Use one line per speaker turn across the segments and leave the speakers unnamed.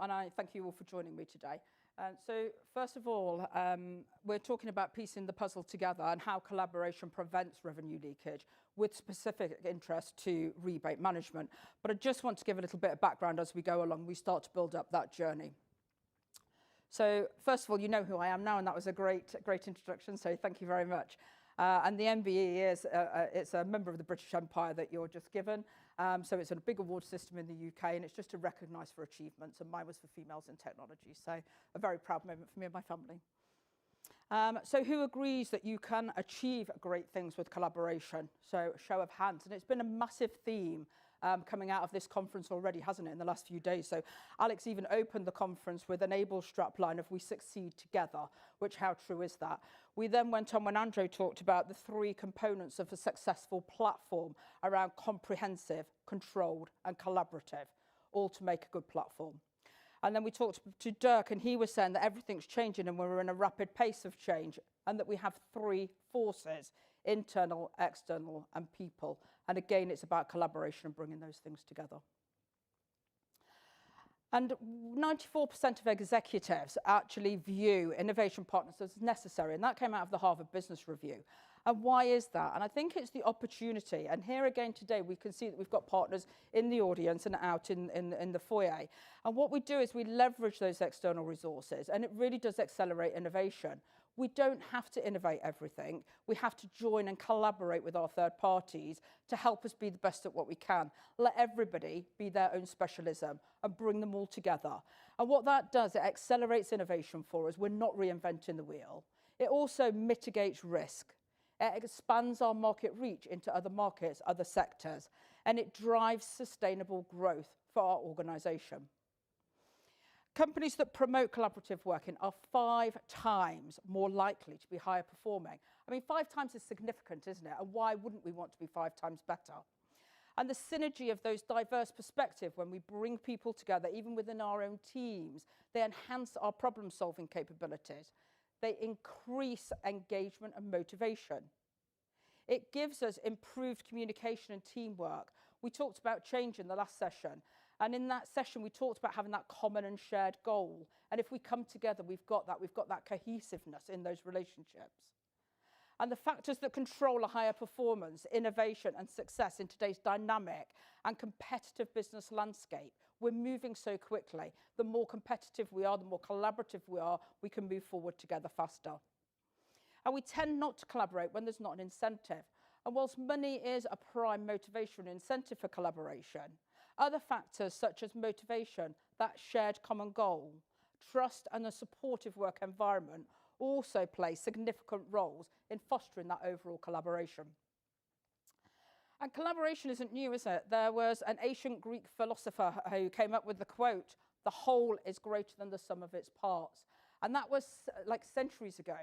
and I thank you all for joining me today. So first of all, we're talking about piecing the puzzle together and how collaboration prevents revenue leakage with specific interest to rebate management. But I just want to give a little bit of background as we go along. We start to build up that journey. So first of all, you know who I am now, and that was a great introduction, so thank you very much. And the MBE is it's a member of the British Empire that you're just given. So it's a big award system in the UK, and it's just to recognise for achievements, and mine was for females in technology. So a very proud moment for me and my family. So who agrees that you can achieve great things with collaboration? So show of hands. And it's been a massive theme coming out of this conference already, hasn't it, in the last few days? So Alex even opened the conference with an able strapline of "we succeed together," which how true is that? We then went on when Andrew talked about the 3 components of a successful platform around comprehensive, controlled and collaborative, all to make a good platform. And then we talked to Dirk, and he was saying that everything's changing and we're in a rapid pace of change, and that we have 3 forces: internal, external and people. And again, it's about collaboration and bringing those things together. And 94% of executives actually view innovation partners as necessary, and that came out of the Harvard Business Review. And why is that? And I think it's the opportunity. And here again today, we can see that we've got partners in the audience and out in the foyer. And what we do is we leverage those external resources, and it really does accelerate innovation. We don't have to innovate everything. We have to join and collaborate with our third parties to help us be the best at what we can. Let everybody be their own specialism and bring them all together. And what that does, it accelerates innovation for us. We're not reinventing the wheel. It also mitigates risk. It expands our market reach into other markets, other sectors, and it drives sustainable growth for our organisation. Companies that promote collaborative working are 5 times more likely to be higher performing. I mean, 5 times is significant, isn't it? And why wouldn't we want to be 5 times better? And the synergy of those diverse perspectives, when we bring people together, even within our own teams, they enhance our problem-solving capabilities. They increase engagement and motivation. It gives us improved communication and teamwork. We talked about change in the last session. And in that session, we talked about having that common and shared goal. And if we come together, we've got that cohesiveness in those relationships. And the factors that control a higher performance, innovation and success in today's dynamic and competitive business landscape, we're moving so quickly. The more competitive we are, the more collaborative we are, we can move forward together faster. And we tend not to collaborate when there's not an incentive. And whilst money is a prime motivation and incentive for collaboration, other factors such as motivation, that shared common goal, trust and a supportive work environment also play significant roles in fostering that overall collaboration. And collaboration isn't new, is it? There was an ancient Greek philosopher who came up with the quote, "The whole is greater than the sum of its parts." And that was like centuries ago.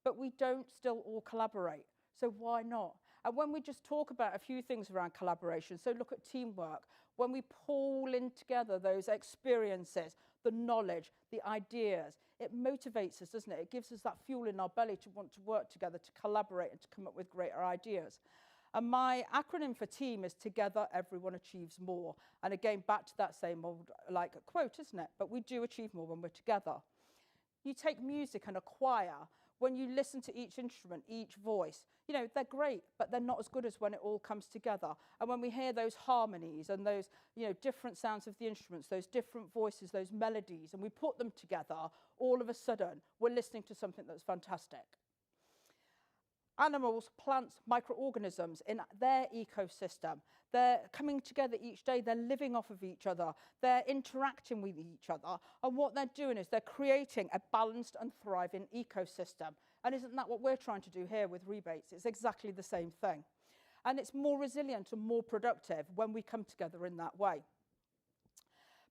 But we don't still all collaborate. So why not? And when we just talk about a few things around collaboration, so look at teamwork, when we pull in together those experiences, the knowledge, the ideas, it motivates us, doesn't it? It gives us that fuel in our belly to want to work together, to collaborate and to come up with greater ideas. And my acronym for team is "Together Everyone Achieves More." And again, back to that same old quote, isn't it? But we do achieve more when we're together. You take music and a choir. When you listen to each instrument, each voice, you know, they're great, but they're not as good as when it all comes together. And when we hear those harmonies and those, you know, different sounds of the instruments, those different voices, those melodies, and we put them together, all of a sudden, we're listening to something that's fantastic. Animals, plants, microorganisms in their ecosystem, they're coming together each day, they're living off of each other, they're interacting with each other, and what they're doing is they're creating a balanced and thriving ecosystem. And isn't that what we're trying to do here with rebates? It's exactly the same thing. And it's more resilient and more productive when we come together in that way.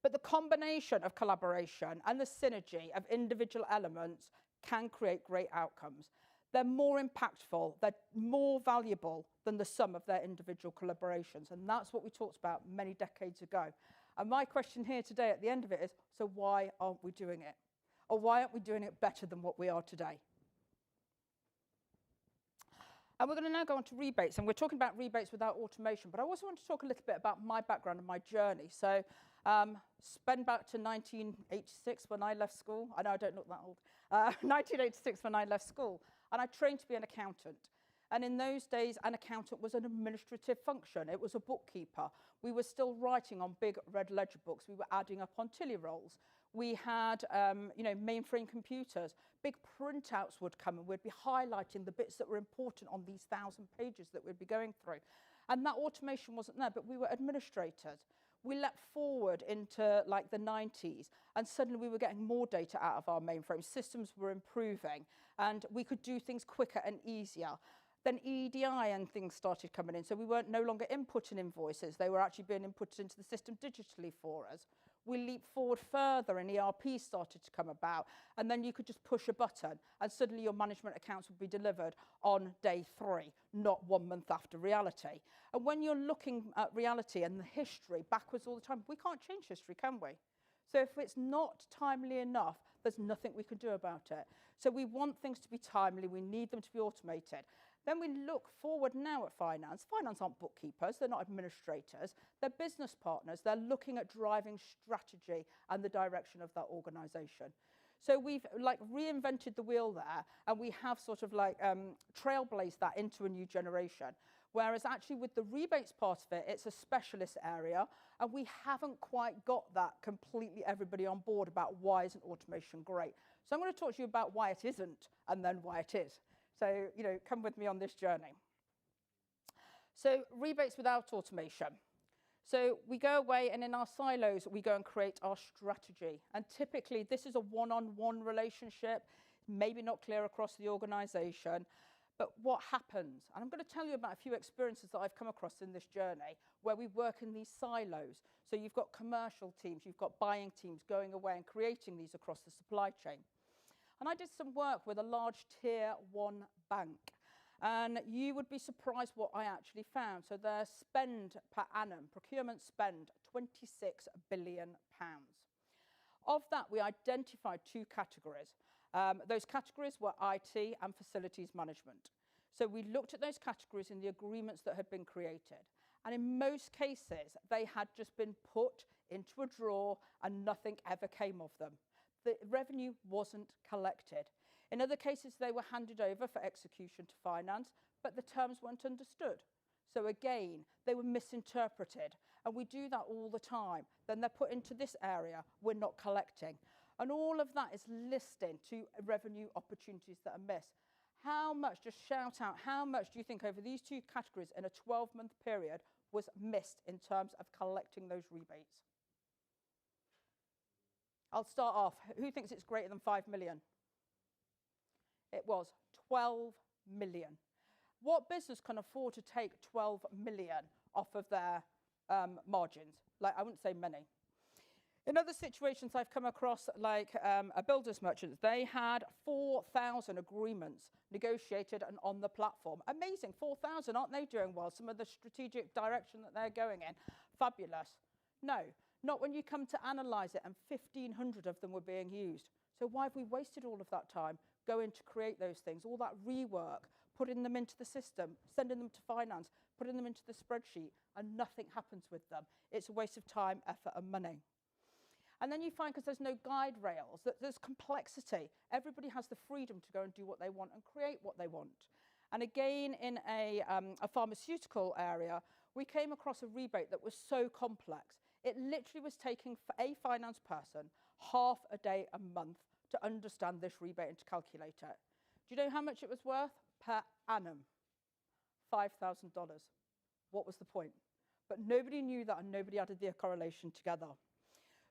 But the combination of collaboration and the synergy of individual elements can create great outcomes. They're more impactful, they're more valuable than the sum of their individual collaborations. And that's what we talked about many decades ago. And my question here today at the end of it is, so why aren't we doing it? Or why aren't we doing it better than what we are today? And we're going to now go on to rebates. And we're talking about rebates without automation. But I also want to talk a little bit about my background and my journey. So Spend back to 1986 when I left school. I know I don't look that old. 1986 when I left school. And I trained to be an accountant. And in those days, an accountant was an administrative function. It was a bookkeeper. We were still writing on big red ledger books. We were adding up on tilly rolls. We had, mainframe computers. Big printouts would come and we'd be highlighting the bits that were important on these 1,000 pages that we'd be going through. And that automation wasn't there, but we were administrators. We leapt forward into like the 90s, and suddenly we were getting more data out of our mainframe. Systems were improving, and we could do things quicker and easier. Then EDI and things started coming in, so we weren't no longer inputting invoices. They were actually being inputted into the system digitally for us. We leaped forward further and ERP started to come about, and then you could just push a button and suddenly your management accounts would be delivered on day 3, not 1 month after reality. And when you're looking at reality and the history backwards all the time, we can't change history, can we? So if it's not timely enough, there's nothing we can do about it. So we want things to be timely, we need them to be automated. Then we look forward now at finance. Finance aren't bookkeepers, they're not administrators, they're business partners. They're looking at driving strategy and the direction of that organisation. So we've like reinvented the wheel there, and we have sort of like trailblazed that into a new generation. Whereas actually with the rebates part of it, it's a specialist area, and we haven't quite got that completely everybody on board about why isn't automation great. So I'm going to talk to you about why it isn't and then why it is. So, come with me on this journey. So rebates without automation. So we go away and in our silos, we go and create our strategy. And typically this is a one-on-one relationship, maybe not clear across the organization. But what happens, and I'm going to tell you about a few experiences that I've come across in this journey where we work in these silos. So you've got commercial teams, you've got buying teams going away and creating these across the supply chain. And I did some work with a large tier 1 bank. And you would be surprised what I actually found. So their spend per annum, procurement spend, £26 billion. Of that, we identified 2 categories. Those categories were IT and facilities management. So we looked at those categories in the agreements that had been created. And in most cases, they had just been put into a drawer and nothing ever came of them. The revenue wasn't collected. In other cases, they were handed over for execution to finance, but the terms weren't understood. So again, they were misinterpreted. And we do that all the time. Then they're put into this area, we're not collecting. And all of that is listing to revenue opportunities that are missed. How much, just shout out, how much do you think over these 2 categories in a 12-month period was missed in terms of collecting those rebates? I'll start off. Who thinks it's greater than 5 million? It was 12 million. What business can afford to take 12 million off of their margins? Like, I wouldn't say many. In other situations I've come across, like a builder's merchant, they had 4,000 agreements negotiated and on the platform. Amazing, 4,000, aren't they doing well? Some of the strategic direction that they're going in, fabulous. No, not when you come to analyse it, and 1,500 of them were being used. So why have we wasted all of that time going to create those things, all that rework, putting them into the system, sending them to finance, putting them into the spreadsheet, and nothing happens with them? It's a waste of time, effort and money. And then you find, because there's no guide rails, that there's complexity. Everybody has the freedom to go and do what they want and create what they want. And again, in a pharmaceutical area, we came across a rebate that was so complex. It literally was taking a finance person half a day a month to understand this rebate and to calculate it. Do you know how much it was worth? Per annum, $5,000. What was the point? But nobody knew that and nobody added the correlation together.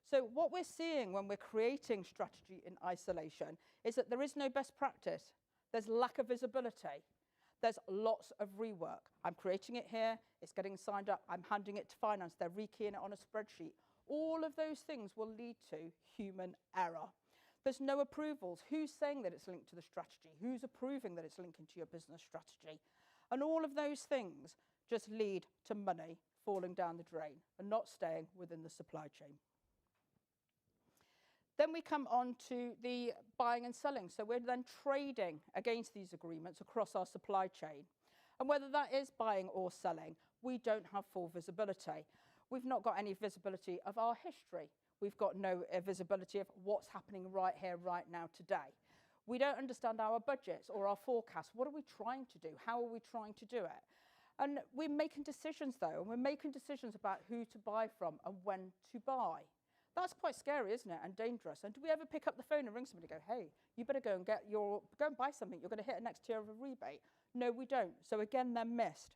So what we're seeing when we're creating strategy in isolation is that there is no best practice. There's lack of visibility. There's lots of rework. I'm creating it here, it's getting signed up, I'm handing it to finance, they're rekeying it on a spreadsheet. All of those things will lead to human error. There's no approvals. Who's saying that it's linked to the strategy? Who's approving that it's linking to your business strategy? And all of those things just lead to money falling down the drain and not staying within the supply chain. Then we come on to the buying and selling. So we're then trading against these agreements across our supply chain. And whether that is buying or selling, we don't have full visibility. We've not got any visibility of our history. We've got no visibility of what's happening right here, right now, today. We don't understand our budgets or our forecasts. What are we trying to do? How are we trying to do it? And we're making decisions, though, and we're making decisions about who to buy from and when to buy. That's quite scary, isn't it, and dangerous. And do we ever pick up the phone and ring somebody and go, hey, you better go and buy something. You're going to hit a next tier of a rebate. No, we don't. So again, they're missed.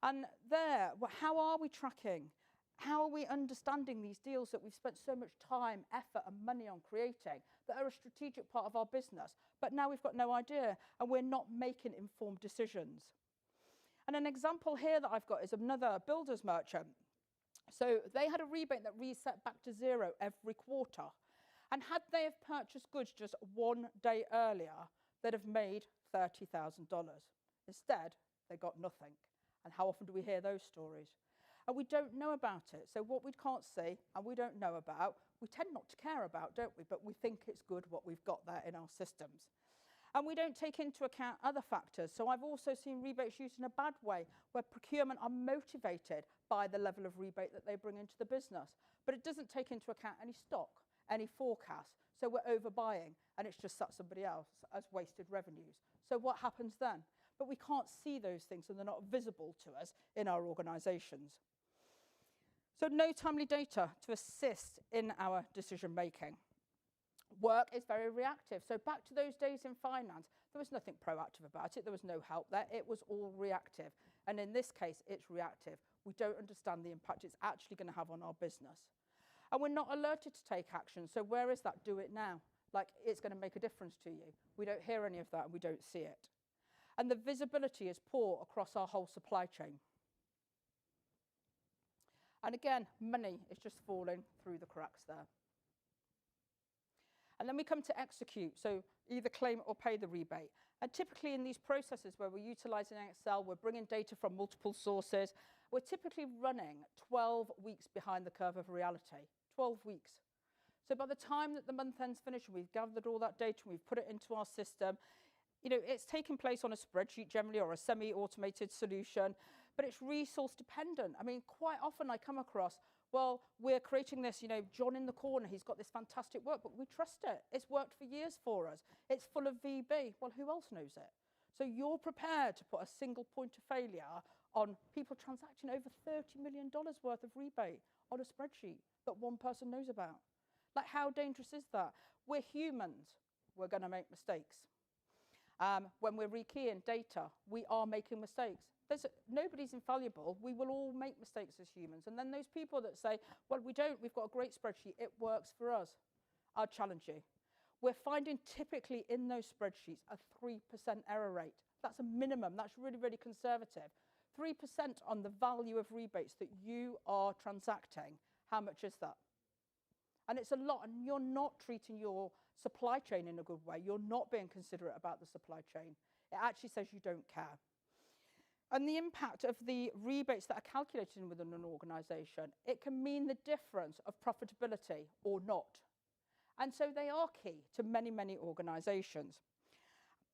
And there, how are we tracking? How are we understanding these deals that we've spent so much time, effort and money on creating that are a strategic part of our business? But now we've got no idea and we're not making informed decisions. And an example here that I've got is another builder's merchant. So they had a rebate that reset back to zero every quarter. And had they have purchased goods just one day earlier, they'd have made $30,000. Instead, they got nothing. And how often do we hear those stories? And we don't know about it. So what we can't see and we don't know about, we tend not to care about, don't we? But we think it's good what we've got there in our systems. And we don't take into account other factors. So I've also seen rebates used in a bad way, where procurement are motivated by the level of rebate that they bring into the business. But it doesn't take into account any stock, any forecast. So we're overbuying, and it's just sat somebody else as wasted revenues. So what happens then? But we can't see those things, and they're not visible to us in our organisations. So no timely data to assist in our decision making. Work is very reactive. So back to those days in finance, there was nothing proactive about it. There was no help there. It was all reactive. And in this case, it's reactive. We don't understand the impact it's actually going to have on our business. And we're not alerted to take action. So where is that do it now? Like it's going to make a difference to you. We don't hear any of that and we don't see it. And the visibility is poor across our whole supply chain. And again, money is just falling through the cracks there. And then we come to execute, so either claim or pay the rebate. And typically in these processes where we're utilising Excel, we're bringing data from multiple sources, we're typically running 12 weeks behind the curve of reality, 12 weeks. So by the time that the month end's finished and we've gathered all that data and we've put it into our system, you know, it's taking place on a spreadsheet generally or a semi-automated solution, but it's resource dependent. I mean, quite often I come across, well, we're creating this, you know, John in the corner, he's got this fantastic work, but we trust it. It's worked for years for us. It's full of VB. Well, who else knows it? So you're prepared to put a single point of failure on people transacting over $30 million worth of rebate on a spreadsheet that one person knows about. Like, how dangerous is that? We're humans. We're going to make mistakes. When we're rekeying data, we are making mistakes. Nobody's infallible. We will all make mistakes as humans. And then those people that say, well, we don't, we've got a great spreadsheet, it works for us. I'll challenge you. We're finding typically in those spreadsheets a 3% error rate. That's a minimum. That's really, really conservative. 3% on the value of rebates that you are transacting. How much is that? And it's a lot, and you're not treating your supply chain in a good way. You're not being considerate about the supply chain. It actually says you don't care. And the impact of the rebates that are calculated within an organisation, it can mean the difference of profitability or not. And so they are key to many, many organisations.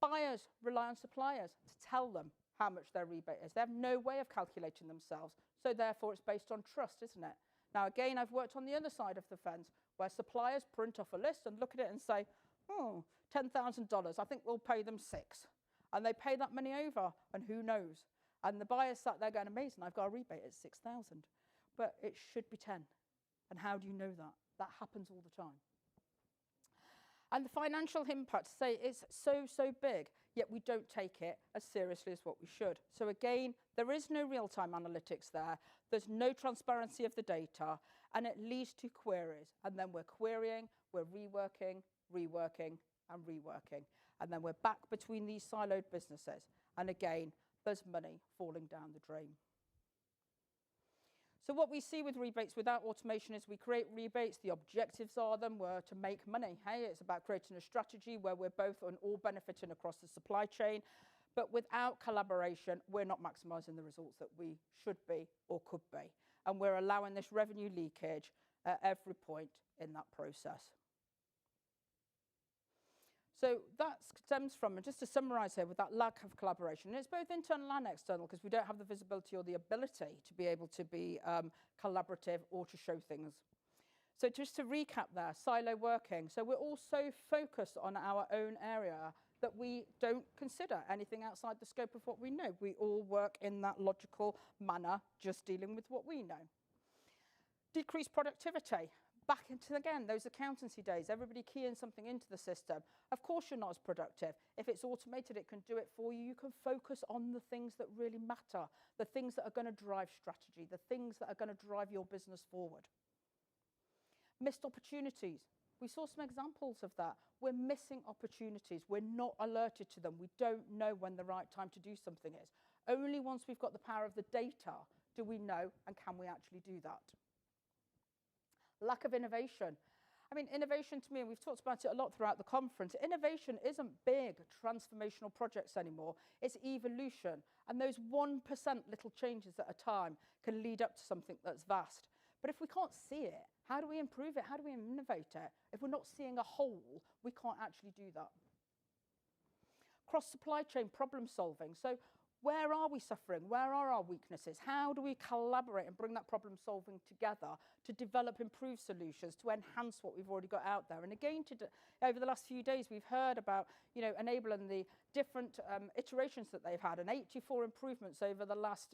Buyers rely on suppliers to tell them how much their rebate is. They have no way of calculating themselves. So therefore, it's based on trust, isn't it? Now, again, I've worked on the other side of the fence where suppliers print off a list and look at it and say, oh, $10,000, I think we'll pay them $6,000. And they pay that money over, and who knows? And the buyer's sat there going, amazing, I've got a rebate at $6,000. But it should be 10. And how do you know that? That happens all the time. And the financial impact, say, it's so, so big, yet we don't take it as seriously as what we should. So again, there is no real-time analytics there. There's no transparency of the data, and it leads to queries. And then we're querying, we're reworking, reworking, and reworking. And then we're back between these siloed businesses. And again, there's money falling down the drain. So what we see with rebates without automation is we create rebates. The objectives are them were to make money. Hey, it's about creating a strategy where we're both and all benefiting across the supply chain. But without collaboration, we're not maximising the results that we should be or could be. And we're allowing this revenue leakage at every point in that process. So that stems from, and just to summarise here, with that lack of collaboration, and it's both internal and external, because we don't have the visibility or the ability to be able to be collaborative or to show things. So just to recap there, silo working. So we're all so focused on our own area that we don't consider anything outside the scope of what we know. We all work in that logical manner, just dealing with what we know. Decreased productivity. Back into, again, those accountancy days, everybody keying something into the system. Of course you're not as productive. If it's automated, it can do it for you. You can focus on the things that really matter, the things that are going to drive strategy, the things that are going to drive your business forward. Missed opportunities. We saw some examples of that. We're missing opportunities. We're not alerted to them. We don't know when the right time to do something is. Only once we've got the power of the data do we know, and can we actually do that. Lack of innovation. I mean, innovation to me, and we've talked about it a lot throughout the conference, innovation isn't big transformational projects anymore. It's evolution. And those 1% little changes at a time can lead up to something that's vast. But if we can't see it, how do we improve it? How do we innovate it? If we're not seeing a whole, we can't actually do that. Cross-supply chain problem solving. So where are we suffering? Where are our weaknesses? How do we collaborate and bring that problem solving together to develop improved solutions, to enhance what we've already got out there? And again, over the last few days, we've heard about, enabling the different iterations that they've had, and 84 improvements over the last,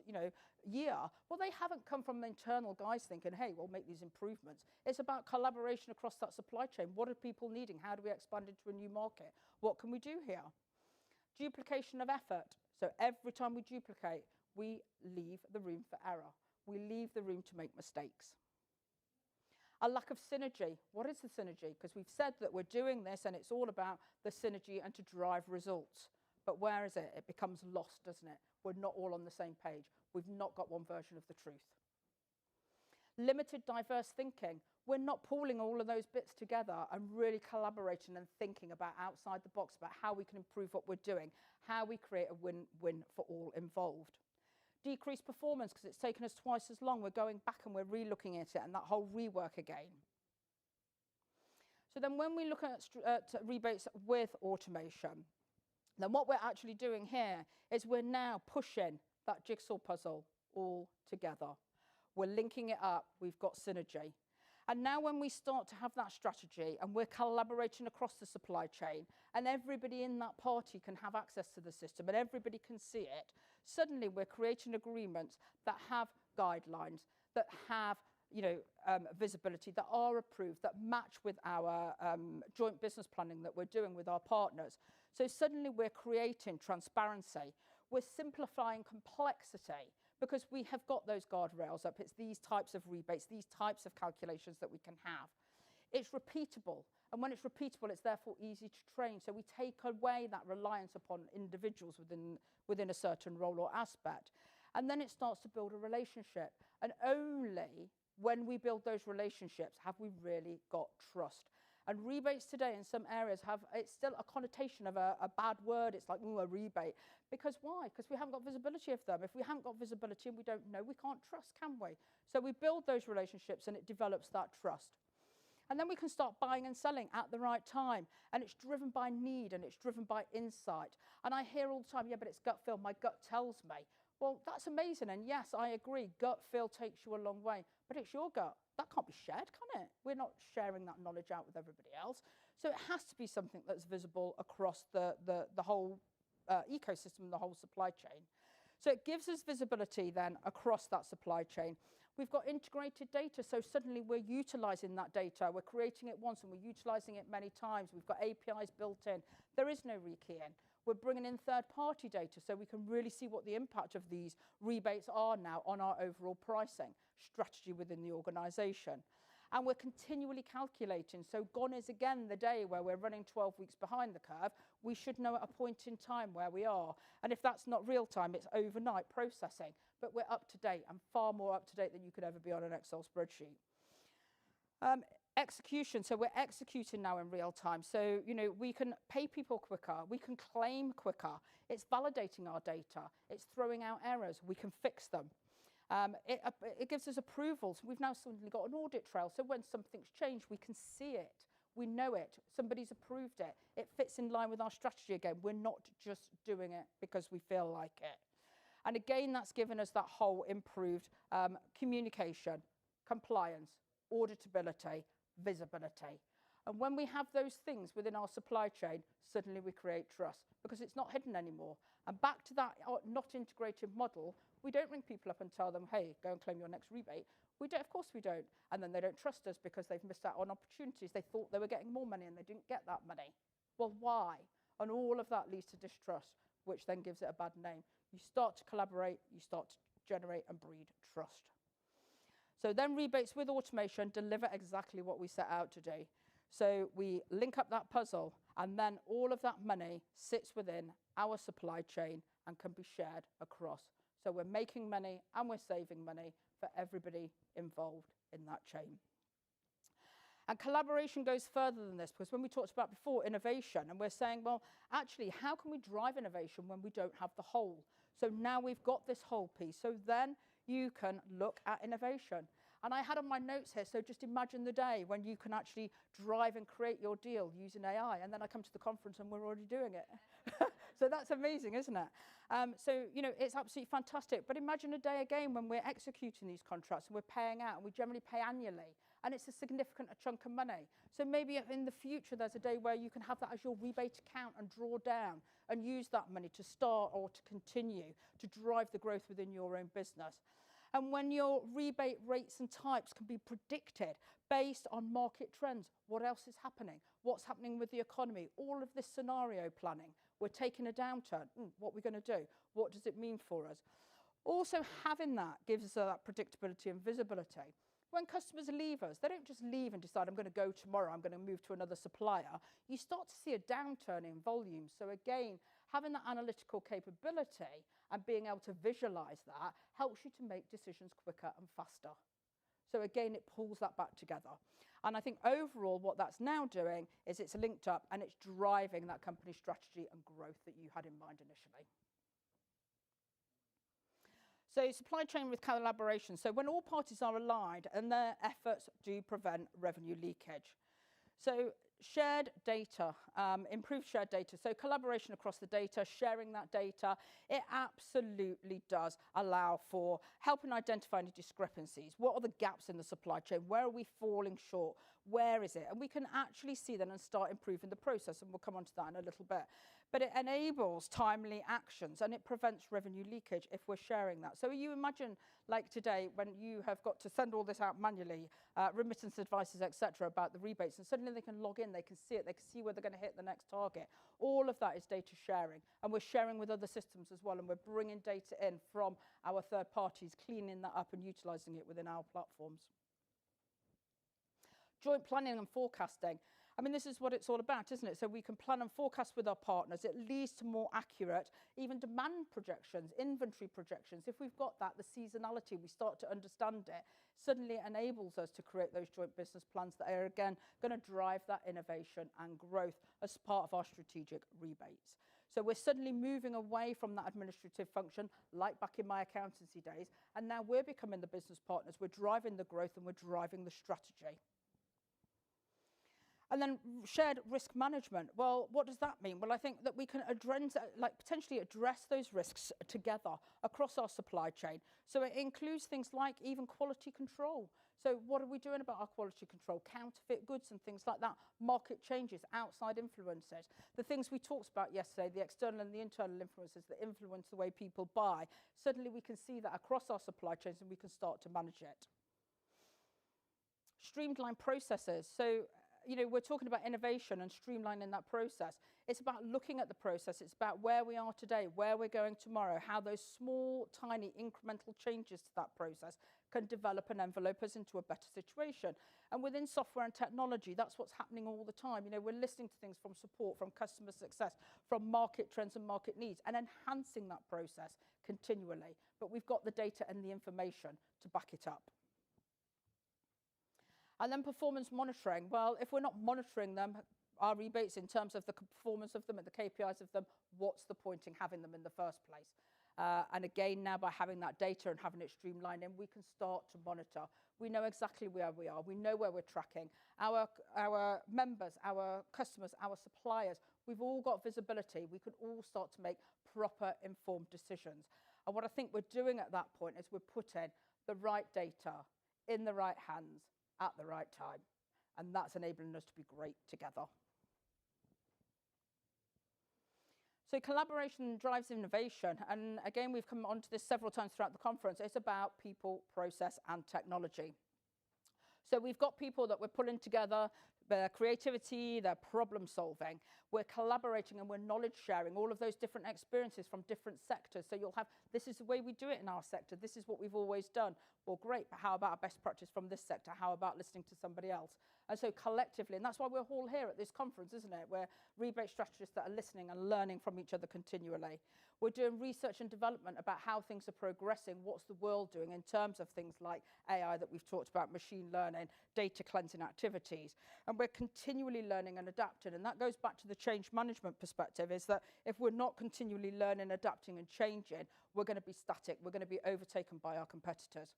year. Well, they haven't come from the internal guys thinking, hey, we'll make these improvements. It's about collaboration across that supply chain. What are people needing? How do we expand into a new market? What can we do here? Duplication of effort. So every time we duplicate, we leave the room for error. We leave the room to make mistakes. A lack of synergy. What is the synergy? Because we've said that we're doing this and it's all about the synergy and to drive results. But where is it? It becomes lost, doesn't it? We're not all on the same page. We've not got one version of the truth. Limited diverse thinking. We're not pooling all of those bits together and really collaborating and thinking about outside the box, about how we can improve what we're doing, how we create a win-win for all involved. Decreased performance, because it's taken us twice as long. We're going back and we're re-looking at it, and that whole rework again. So then when we look at rebates with automation, then what we're actually doing here is we're now pushing that jigsaw puzzle all together. We're linking it up. We've got synergy. And now when we start to have that strategy and we're collaborating across the supply chain and everybody in that party can have access to the system and everybody can see it, suddenly we're creating agreements that have guidelines, that have visibility, that are approved, that match with our joint business planning that we're doing with our partners. So suddenly we're creating transparency. We're simplifying complexity, because we have got those guardrails up. It's these types of rebates, these types of calculations that we can have. It's repeatable. And when it's repeatable, it's therefore easy to train. So we take away that reliance upon individuals within a certain role or aspect. And then it starts to build a relationship. And only when we build those relationships have we really got trust. And rebates today in some areas it's still a connotation of a bad word. It's like, ooh, a rebate. Because why? Because we haven't got visibility of them. If we haven't got visibility and we don't know, we can't trust, can we? So we build those relationships and it develops that trust. And then we can start buying and selling at the right time. And it's driven by need and it's driven by insight. And I hear all the time, yeah, but it's gut feel. My gut tells me. Well, that's amazing. And yes, I agree. Gut feel takes you a long way. But it's your gut. That can't be shared, can it? We're not sharing that knowledge out with everybody else. So it has to be something that's visible across the whole ecosystem, the whole supply chain. So it gives us visibility then across that supply chain. We've got integrated data, so suddenly we're utilising that data. We're creating it once and we're utilising it many times. We've got APIs built in. There is no rekeying. We're bringing in third-party data so we can really see what the impact of these rebates are now on our overall pricing strategy within the organisation. And we're continually calculating. So gone is again the day where we're running 12 weeks behind the curve. We should know at a point in time where we are. And if that's not real time, it's overnight processing. But we're up to date and far more up to date than you could ever be on an Excel spreadsheet. Execution, so we're executing now in real time. So, we can pay people quicker, we can claim quicker. It's validating our data, it's throwing out errors, we can fix them. It gives us approvals. We've now suddenly got an audit trail, so when something's changed, we can see it. We know it. Somebody's approved it. It fits in line with our strategy again. We're not just doing it because we feel like it. And again, that's given us that whole improved communication, compliance, auditability, visibility. And when we have those things within our supply chain, suddenly we create trust because it's not hidden anymore. And back to that not integrated model, we don't ring people up and tell them, hey, go and claim your next rebate. We don't, of course we don't. And then they don't trust us because they've missed out on opportunities. They thought they were getting more money and they didn't get that money. Well, why? And all of that leads to distrust, which then gives it a bad name. You start to collaborate, you start to generate and breed trust. So then rebates with automation deliver exactly what we set out to do. So we link up that puzzle, and then all of that money sits within our supply chain and can be shared across. So we're making money and we're saving money for everybody involved in that chain. And collaboration goes further than this, because when we talked about before innovation, and we're saying, well, actually, how can we drive innovation when we don't have the whole? So now we've got this whole piece. So then you can look at innovation. And I had on my notes here, so just imagine the day when you can actually drive and create your deal using AI, and then I come to the conference and we're already doing it. So that's amazing, isn't it? So, you know, it's absolutely fantastic. But imagine a day again when we're executing these contracts and we're paying out, and we generally pay annually, and it's a significant chunk of money. So maybe in the future there's a day where you can have that as your rebate account and draw down and use that money to start or to continue to drive the growth within your own business. And when your rebate rates and types can be predicted based on market trends, what else is happening? What's happening with the economy? All of this scenario planning. We're taking a downturn. What are we going to do? What does it mean for us? Also, having that gives us that predictability and visibility. When customers leave us, they don't just leave and decide, I'm going to go tomorrow, I'm going to move to another supplier. You start to see a downturn in volume. So again, having that analytical capability and being able to visualize that helps you to make decisions quicker and faster. So again, it pulls that back together. And I think overall what that's now doing is it's linked up and it's driving that company strategy and growth that you had in mind initially. So supply chain with collaboration. So when all parties are aligned and their efforts do prevent revenue leakage. So shared data, improved shared data. So collaboration across the data, sharing that data, it absolutely does allow for helping identify any discrepancies. What are the gaps in the supply chain? Where are we falling short? Where is it? And we can actually see that and start improving the process, and we'll come on to that in a little bit. But it enables timely actions and it prevents revenue leakage if we're sharing that. So you imagine like today when you have got to send all this out manually, remittance advices, etc., about the rebates, and suddenly they can log in, they can see it, they can see where they're going to hit the next target. All of that is data sharing, and we're sharing with other systems as well, and we're bringing data in from our third parties, cleaning that up and utilising it within our platforms. Joint planning and forecasting. I mean, this is what it's all about, isn't it? So we can plan and forecast with our partners. It leads to more accurate, even demand projections, inventory projections. If we've got that, the seasonality, we start to understand it. Suddenly it enables us to create those joint business plans that are, again, going to drive that innovation and growth as part of our strategic rebates. So we're suddenly moving away from that administrative function, like back in my accountancy days, and now we're becoming the business partners. We're driving the growth and we're driving the strategy. And then shared risk management. Well, what does that mean? Well, I think that we can potentially address those risks together across our supply chain. So it includes things like even quality control. So what are we doing about our quality control? Counterfeit goods and things like that. Market changes, outside influences. The things we talked about yesterday, the external and the internal influences that influence the way people buy. Suddenly we can see that across our supply chains and we can start to manage it. Streamlined processes. So you know, we're talking about innovation and streamlining that process. It's about looking at the process. It's about where we are today, where we're going tomorrow, how those small, tiny, incremental changes to that process can develop and envelope us into a better situation. And within software and technology, that's what's happening all the time. You know, we're listening to things from support, from customer success, from market trends and market needs, and enhancing that process continually. But we've got the data and the information to back it up. And then performance monitoring. Well, if we're not monitoring them, our rebates in terms of the performance of them and the KPIs of them, what's the point in having them in the first place? And again, now by having that data and having it streamlined in, we can start to monitor. We know exactly where we are. We know where we're tracking. Our members, our customers, our suppliers, we've all got visibility. We can all start to make proper informed decisions. And what I think we're doing at that point is we're putting the right data in the right hands at the right time. And that's enabling us to be great together. So collaboration drives innovation. And again, we've come onto this several times throughout the conference. It's about people, process, and technology. So we've got people that we're pulling together, their creativity, their problem solving. We're collaborating and we're knowledge sharing, all of those different experiences from different sectors. So you'll have, this is the way we do it in our sector. This is what we've always done. Well, great, but how about a best practice from this sector? How about listening to somebody else? And so collectively, and that's why we're all here at this conference, isn't it? We're rebate strategists that are listening and learning from each other continually. We're doing research and development about how things are progressing. What's the world doing in terms of things like AI that we've talked about, machine learning, data cleansing activities. And we're continually learning and adapting. And that goes back to the change management perspective, is that if we're not continually learning, adapting and changing, we're going to be static. We're going to be overtaken by our competitors.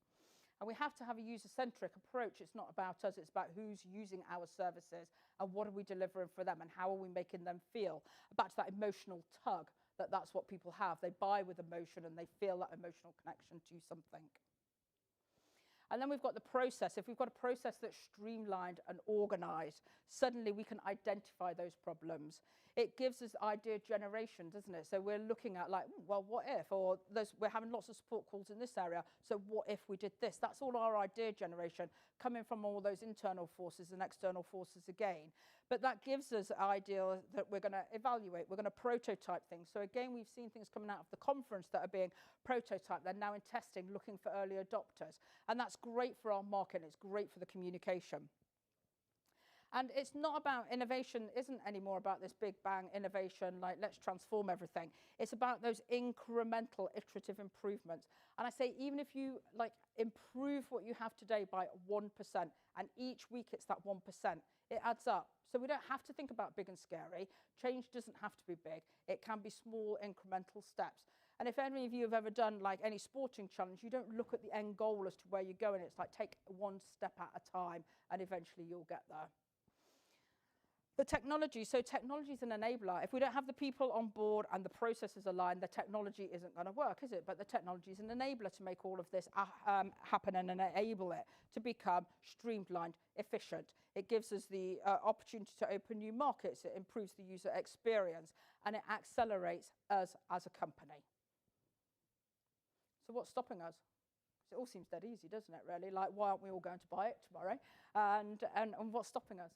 And we have to have a user-centric approach. It's not about us, it's about who's using our services and what are we delivering for them and how are we making them feel. Back to that emotional tug, that's what people have. They buy with emotion and they feel that emotional connection to something. And then we've got the process. If we've got a process that's streamlined and organised, suddenly we can identify those problems. It gives us idea generation, doesn't it? So we're looking at like, well, what if? Or we're having lots of support calls in this area, so what if we did this? That's all our idea generation coming from all those internal forces and external forces again. But that gives us an idea that we're going to evaluate. We're going to prototype things. So again, we've seen things coming out of the conference that are being prototyped. They're now in testing, looking for early adopters. And that's great for our market. It's great for the communication. And it's not about innovation, isn't anymore about this big bang innovation, like let's transform everything. It's about those incremental iterative improvements. And I say, even if you like improve what you have today by 1%, and each week it's that 1%, it adds up. So we don't have to think about big and scary. Change doesn't have to be big. It can be small incremental steps. And if any of you have ever done like any sporting challenge, you don't look at the end goal as to where you're going. It's like take one step at a time and eventually you'll get there. The technology, so technology is an enabler. If we don't have the people on board and the processes aligned, the technology isn't going to work, is it? But the technology is an enabler to make all of this happen and enable it to become streamlined, efficient. It gives us the opportunity to open new markets. It improves the user experience and it accelerates us as a company. So what's stopping us? It all seems dead easy, doesn't it, really? Like, why aren't we all going to buy it tomorrow? And what's stopping us?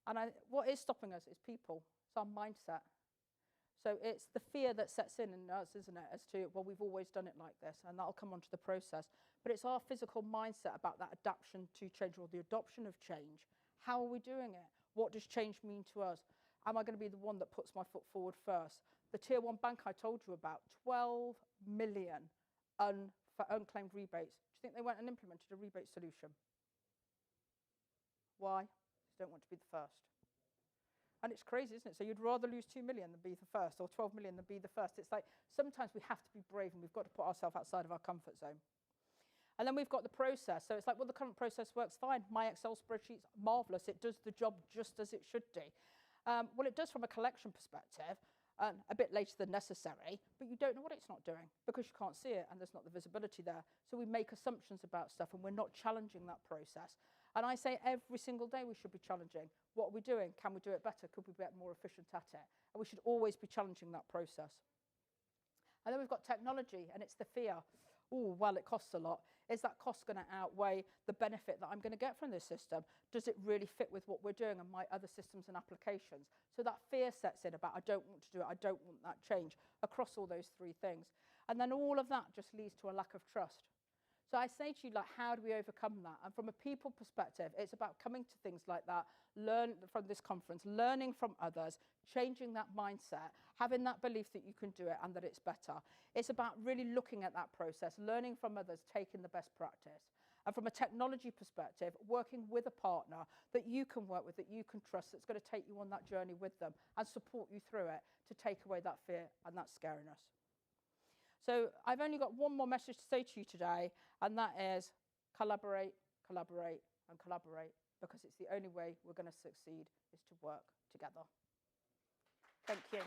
And what is stopping us is people. It's our mindset. So it's the fear that sets in us, isn't it, as to, well, we've always done it like this, and that'll come onto the process. But it's our physical mindset about that adaptation to change or the adoption of change. How are we doing it? What does change mean to us? Am I going to be the one that puts my foot forward first? The Tier 1 bank I told you about, 12 million for unclaimed rebates. Do you think they went and implemented a rebate solution? Why? Don't want to be the first. And it's crazy, isn't it? So you'd rather lose 2 million than be the first, or 12 million than be the first. It's like sometimes we have to be brave and we've got to put ourselves outside of our comfort zone. And then we've got the process. So it's like, well, the current process works fine. My Excel spreadsheet's marvelous. It does the job just as it should do. Well, it does from a collection perspective, a bit later than necessary, but you don't know what it's not doing because you can't see it and there's not the visibility there. So we make assumptions about stuff and we're not challenging that process. And I say every single day we should be challenging. What are we doing? Can we do it better? Could we be more efficient at it? And we should always be challenging that process. And then we've got technology, and it's the fear. Oh, well, it costs a lot. Is that cost going to outweigh the benefit that I'm going to get from this system? Does it really fit with what we're doing and my other systems and applications? So that fear sets in about, I don't want to do it, I don't want that change, across all those three things. And then all of that just leads to a lack of trust. So I say to you, like, how do we overcome that? And from a people perspective, it's about coming to things like that, learn from this conference, learning from others, changing that mindset, having that belief that you can do it and that it's better. It's about really looking at that process, learning from others, taking the best practice. And from a technology perspective, working with a partner that you can work with, that you can trust, that's going to take you on that journey with them and support you through it to take away that fear and that scariness. So I've only got one more message to say to you today, and that is collaborate, collaborate, and collaborate, because it's the only way we're going to succeed is to work together. Thank you.